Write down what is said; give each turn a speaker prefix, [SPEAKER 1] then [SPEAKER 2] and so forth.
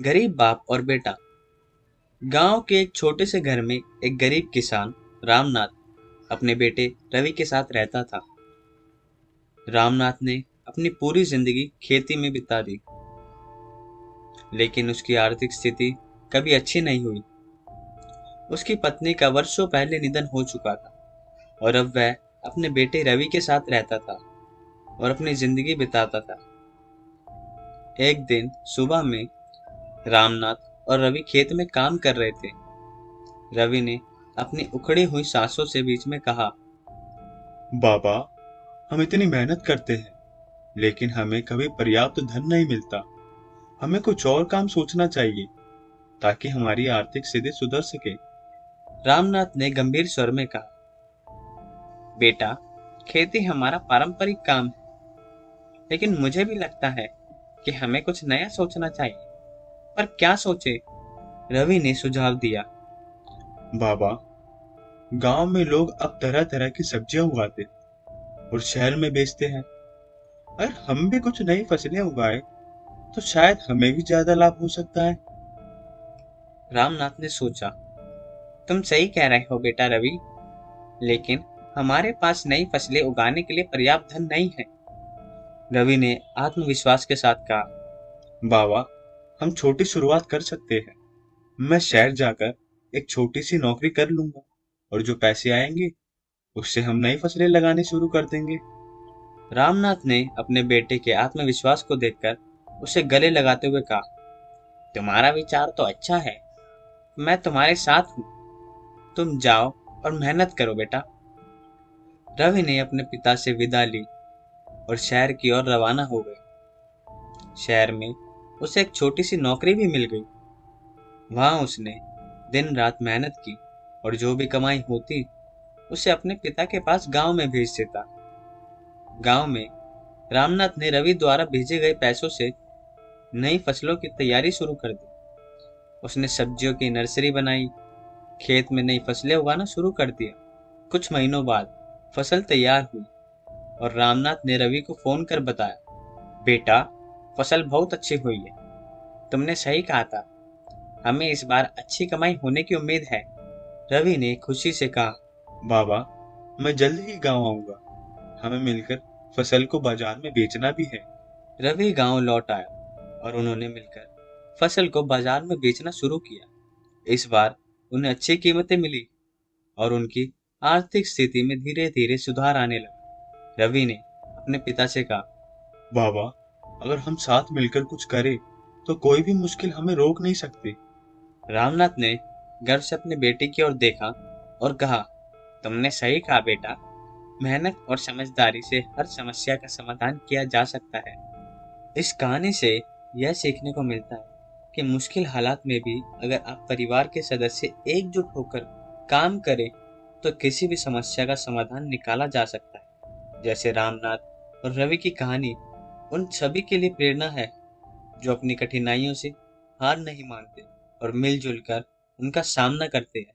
[SPEAKER 1] गरीब बाप और बेटा। गांव के एक छोटे से घर में एक गरीब किसान रामनाथ अपने बेटे रवि के साथ रहता था। रामनाथ ने अपनी पूरी जिंदगी खेती में बिता दी, लेकिन उसकी आर्थिक स्थिति कभी अच्छी नहीं हुई। उसकी पत्नी का वर्षों पहले निधन हो चुका था और अब वह अपने बेटे रवि के साथ रहता था और अपनी जिंदगी बिताता था। एक दिन सुबह में रामनाथ और रवि खेत में काम कर रहे थे। रवि ने अपनी उखड़ी हुई सांसों से बीच में कहा,
[SPEAKER 2] बाबा, हम इतनी मेहनत करते हैं लेकिन हमें कभी पर्याप्त धन नहीं मिलता। हमें कुछ और काम सोचना चाहिए ताकि हमारी आर्थिक स्थिति सुधर सके।
[SPEAKER 1] रामनाथ ने गंभीर स्वर में कहा, बेटा, खेती हमारा पारंपरिक काम है, लेकिन मुझे भी लगता है कि हमें कुछ नया सोचना चाहिए। पर क्या सोचे? रवि ने सुझाव दिया।
[SPEAKER 2] बाबा, गांव में लोग अब तरह तरह की सब्जियां उगाते और शहर में बेचते हैं। अगर हम भी कुछ नई फसलें उगाए तो शायद हमें भी ज्यादा लाभ हो सकता है।
[SPEAKER 1] रामनाथ ने सोचा, तुम सही कह रहे हो बेटा रवि, लेकिन हमारे पास नई फसलें उगाने के लिए पर्याप्त धन नहीं है। रवि ने आत्मविश्वास के साथ कहा,
[SPEAKER 2] बाबा, हम छोटी शुरुआत कर सकते हैं। मैं शहर जाकर एक छोटी सी नौकरी कर लूंगा और जो पैसे आएंगे उससे हम नई फसलें लगानी शुरू कर देंगे।
[SPEAKER 1] रामनाथ ने अपने बेटे के आत्मविश्वास को देखकर उसे गले लगाते हुए कहा, तुम्हारा विचार तो अच्छा है, मैं तुम्हारे साथ हूँ। तुम जाओ और मेहनत करो बेटा। रवि ने अपने पिता से विदा ली और शहर की ओर रवाना हो गए। शहर में उसे एक छोटी सी नौकरी भी मिल गई। वहां उसने दिन रात मेहनत की और जो भी कमाई होती उसे अपने पिता के पास गांव में भेज देता। गांव में रामनाथ ने रवि द्वारा भेजे गए पैसों से नई फसलों की तैयारी शुरू कर दी। उसने सब्जियों की नर्सरी बनाई, खेत में नई फसलें उगाना शुरू कर दिया। कुछ महीनों बाद फसल तैयार हुई और रामनाथ ने रवि को फोन कर बताया, बेटा, फसल बहुत अच्छी हुई है। तुमने सही कहा था, हमें इस बार अच्छी कमाई होने की उम्मीद है। रवि ने खुशी से कहा।
[SPEAKER 2] बाबा, मैं जल्द ही गांव आऊंगा। हमें मिलकर फसल को बाजार में बेचना भी है।
[SPEAKER 1] रवि गांव लौट आया और उन्होंने मिलकर फसल को बाजार में बेचना शुरू किया। इस बार उन्हें अच्छी कीमतें मिली और उनकी आर्थिक स्थिति में धीरे धीरे सुधार आने लगा। रवि ने अपने पिता से कहा,
[SPEAKER 2] बाबा, अगर हम साथ मिलकर कुछ करें तो कोई भी मुश्किल हमें रोक नहीं सकती।
[SPEAKER 1] रामनाथ ने गर्व से अपने बेटे की ओर देखा और कहा, तुमने सही कहा बेटा, मेहनत और समझदारी से हर समस्या का समाधान किया जा सकता है। इस कहानी से यह सीखने को मिलता है कि मुश्किल हालात में भी अगर आप परिवार के सदस्य एकजुट होकर काम करें तो किसी भी समस्या का समाधान निकाला जा सकता है। जैसे रामनाथ और रवि की कहानी उन सभी के लिए प्रेरणा है जो अपनी कठिनाइयों से हार नहीं मानते और मिलजुल कर उनका सामना करते हैं।